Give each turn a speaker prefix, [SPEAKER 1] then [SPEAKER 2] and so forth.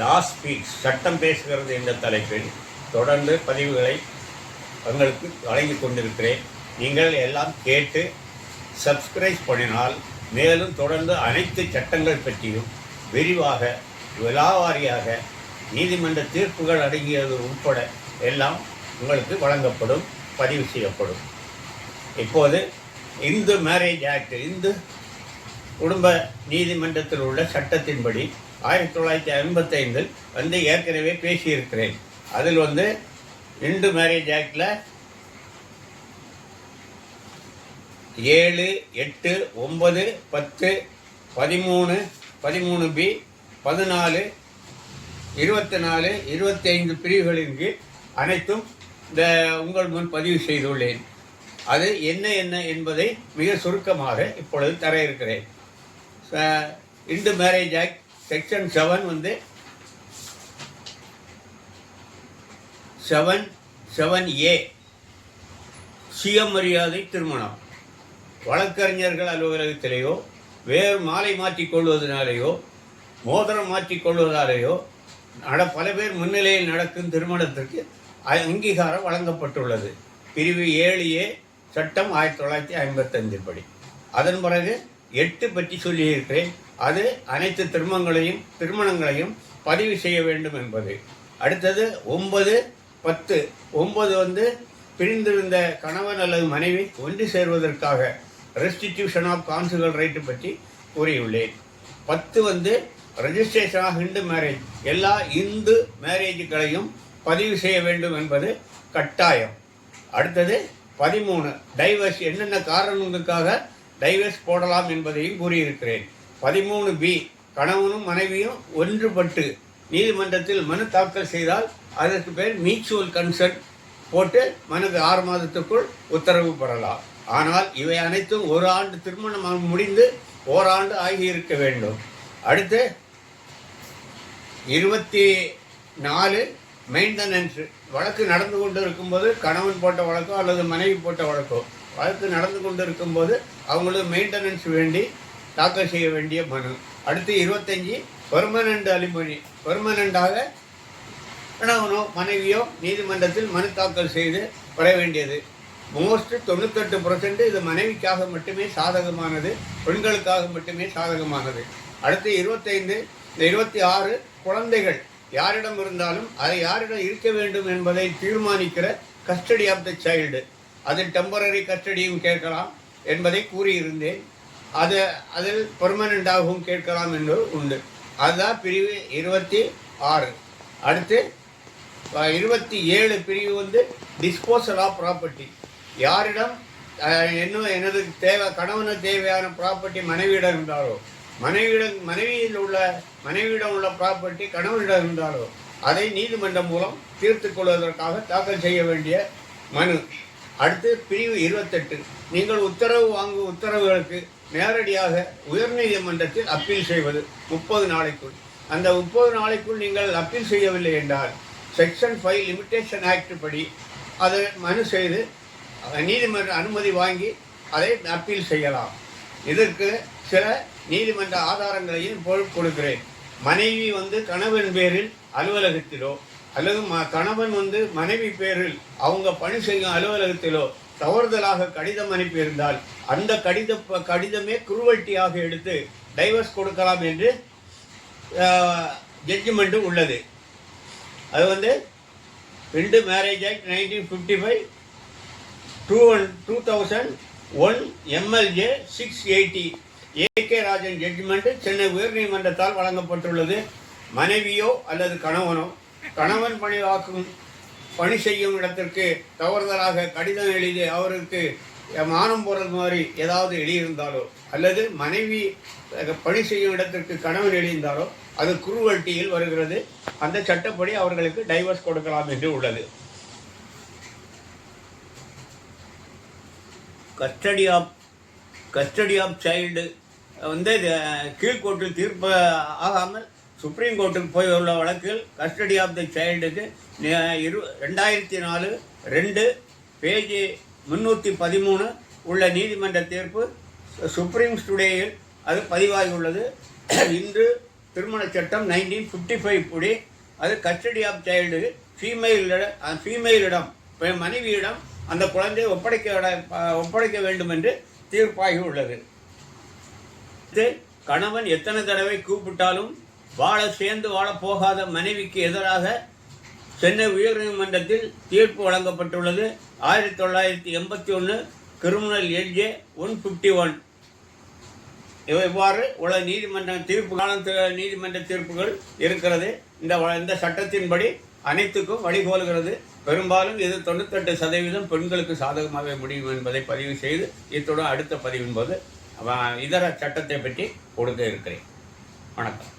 [SPEAKER 1] லா speaks சட்டம் பேசுகிறது என்ற தலைப்பில் தொடர்ந்து பதிவுகளை உங்களுக்கு வழங்கி கொண்டிருக்கிறேன். நீங்கள் எல்லாம் கேட்டு சப்ஸ்கிரைப் பண்ணினால் மேலும் தொடர்ந்து அனைத்து சட்டங்கள் பற்றியும் விரிவாக விலாவாரியாக நீதிமன்ற தீர்ப்புகள் அடங்கியது உட்பட எல்லாம் உங்களுக்கு வழங்கப்படும், பதிவு செய்யப்படும். இப்போது இந்து மேரேஜ் ஆக்ட், இந்து குடும்ப நீதிமன்றத்தில் உள்ள சட்டத்தின்படி 1955 ஏற்கனவே பேசியிருக்கிறேன். அதில் இந்து மேரேஜ் ஆக்டில் 7, 8, 9, 10, 13, 13B, 14, 24, 25 பிரிவுகளின் கீழ் அனைத்தும் உங்கள் முன் பதிவு செய்துள்ளேன். அது என்ன என்பதை மிக சுருக்கமாக இப்பொழுது தர இருக்கிறேன். Hindu Marriage act section 7 7A சுயமரியாதை திருமணம். வழக்கறிஞர்கள் அலுவலகத்திலேயோ வேறு மாலை மாற்றிக்கொள்வதனாலேயோ மோதிரம் மாற்றிக்கொள்வதாலேயோ பல பேர் முன்னிலையில் நடக்கும் திருமணத்திற்கு அங்கீகாரம் வழங்கப்பட்டுள்ளது. பிரிவு 7A சட்டம் 1955 படி. அதன் பிறகு 8 பற்றி சொல்லியிருக்கிறேன். அது அனைத்து திருமணங்களையும் பதிவு செய்ய வேண்டும் என்பது. அடுத்தது 9, 10. 9 பிரிந்திருந்த கணவன் அல்லது மனைவி ஒன்று சேர்வதற்காக ரெஸ்டிடியூஷன் ஆஃப் கான்சுகல் ரைட்டு பற்றி கூறியுள்ளேன். 10 ரெஜிஸ்ட்ரேஷன் ஆஃப் இந்து மேரேஜ், எல்லா இந்து மேரேஜுகளையும் பதிவு செய்ய வேண்டும் என்பது கட்டாயம். அடுத்தது 13 டைவர்ஸ், என்னென்ன காரணங்களுக்காக டைவர்ஸ் போடலாம் என்பதையும் கூறியிருக்கிறேன். 13B கணவனும் மனைவியும் ஒன்றுபட்டு நீதிமன்றத்தில் மனு தாக்கல் செய்தால் அதற்கு பேர் மியூச்சுவல் கன்சென்ட் போட்டு மனுக்கு 6 மாதத்துக்குள் உத்தரவு பெறலாம். ஆனால் இவை அனைத்தும் 1 ஆண்டு திருமணம் முடிந்து 1 ஆண்டு ஆகியிருக்க வேண்டும். அடுத்து 24 மெயின்டெனன்ஸ். வழக்கு நடந்து கொண்டு இருக்கும்போது கணவன் போட்ட வழக்கோ அல்லது மனைவி போட்ட வழக்கோ வழக்கு நடந்து கொண்டு இருக்கும்போது அவங்களுக்கு மெயின்டெனன்ஸ் வேண்டி தாக்கல் செய்ய வேண்டிய மனு. அடுத்து 25 பெர்மனண்ட் அலிமொழி. பெர்மனண்டாக கணவனோ மனைவியோ நீதிமன்றத்தில் மனு தாக்கல் செய்து பெற வேண்டியது. மோஸ்ட் 98% இது மனைவிக்காக மட்டுமே சாதகமானது, பெண்களுக்காக மட்டுமே சாதகமானது. அடுத்து 25 26 குழந்தைகள் யாரிடம் இருந்தாலும் அதை யாரிடம் இருக்க வேண்டும் என்பதை தீர்மானிக்கிற கஸ்டடி ஆஃப் த சைல்டு. அது டெம்பரரி கஸ்டடியும் கேட்கலாம் என்பதை கூறியிருந்தேன். அதில் பெர்மனண்டாகவும் கேட்கலாம் என்பது உண்டு. அதுதான் பிரிவு 26. அடுத்து 27 பிரிவு டிஸ்போசல் ஆஃப் ப்ராப்பர்ட்டி. யாரிடம் எனது கணவனுக்கு தேவையான ப்ராப்பர்ட்டி மனைவியிடம் இருந்தாலோ மனைவியிடம் உள்ள ப்ராப்பர்ட்டி கணவனிடம் இருந்தாலோ அதை நீதிமன்றம் மூலம் தீர்த்து கொள்வதற்காக தாக்கல் செய்ய வேண்டிய மனு. அடுத்து பிரிவு 28 நீங்கள் உத்தரவு வாங்கும் உத்தரவுகளுக்கு நேரடியாக உயர்நீதிமன்றத்தில் அப்பீல் செய்வது 30 நாளைக்குள். அந்த 30 நாளைக்குள் நீங்கள் அப்பீல் செய்யவில்லை என்றால் செக்ஷன் 5 லிமிட்டேஷன் ஆக்ட் படி அதை மனு செய்து நீதிமன்ற அனுமதி வாங்கி அதை அப்பீல் செய்யலாம். இதற்கு சில நீதிமன்ற ஆதாரங்களையும் கொடுக்கிறேன். மனைவி கணவன் பேரில் அலுவலகத்திலோ அல்லது கணவன் மனைவி பேரில் அவங்க பணி செய்யும் அலுவலகத்திலோ தவறுதலாக கடிதம் அனுப்பியிருந்தால் அந்த கடிதமே குருவல்ட்டியாக எடுத்து டைவர்ஸ் கொடுக்கலாம் என்று ஜட்ஜ்மெண்ட்டு உள்ளது. அது Hindu Marriage Act 1955 2001 MLJ 680 AK Rajan judgement Chennai உயர்நீதிமன்றத்தால் வழங்கப்பட்டுள்ளது. மனைவியோ அல்லது கணவன் பணி செய்யும் இடத்திற்கு தவறுதலாக கடிதம் எழுதி அவருக்கு மானம் போகிறது மாதிரி ஏதாவது எழுதியிருந்தாலோ அல்லது மனைவி பணி செய்யும் இடத்திற்கு கணவன் எழுதியிருந்தாலோ அது குருவல்ட்டியில் வருகிறது. அந்த சட்டப்படி அவர்களுக்கு டைவர்ஸ் கொடுக்கலாம் என்று உள்ளது. கஸ்டடி ஆஃப் சைல்டு கீழ்கோர்ட்டில் தீர்ப்பு ஆகாமல் சுப்ரீம் கோர்ட்டுக்கு போய் உள்ள வழக்கில் கஸ்டடி ஆஃப் த சைல்டுக்கு 2004 பேஜ் 313 உள்ள நீதிமன்ற தீர்ப்பு சுப்ரீம் டுடேயில் அது பதிவாகியுள்ளது. இன்று திருமண சட்டம் 1955 படி அது கஸ்டடி ஆஃப் சைல்டு ஃபீமேலிடம் மனைவியிடம் அந்த குழந்தையை ஒப்படைக்க வேண்டும் என்று தீர்ப்பாகி உள்ளது. கணவன் எத்தனை தடவை கூப்பிட்டாலும் சேர்ந்து வாழப்போகாத மனைவிக்கு எதிராக சென்னை உயர்நீதிமன்றத்தில் தீர்ப்பு வழங்கப்பட்டுள்ளது. 1981 கிரிமினல் எல்ஜே 151. இவ்வாறு உள்ள நீதிமன்ற தீர்ப்புகள் இருக்கிறது. இந்த சட்டத்தின்படி அனைத்துக்கும் வழிகோலுகிறது. பெரும்பாலும் இது 98% பெண்களுக்கு சாதகமாக முடியும் என்பதை பதிவு செய்து இத்துடன் அடுத்த பதிவின் போது இதர சட்டத்தை பற்றி கொடுக்க இருக்கிறேன். வணக்கம்.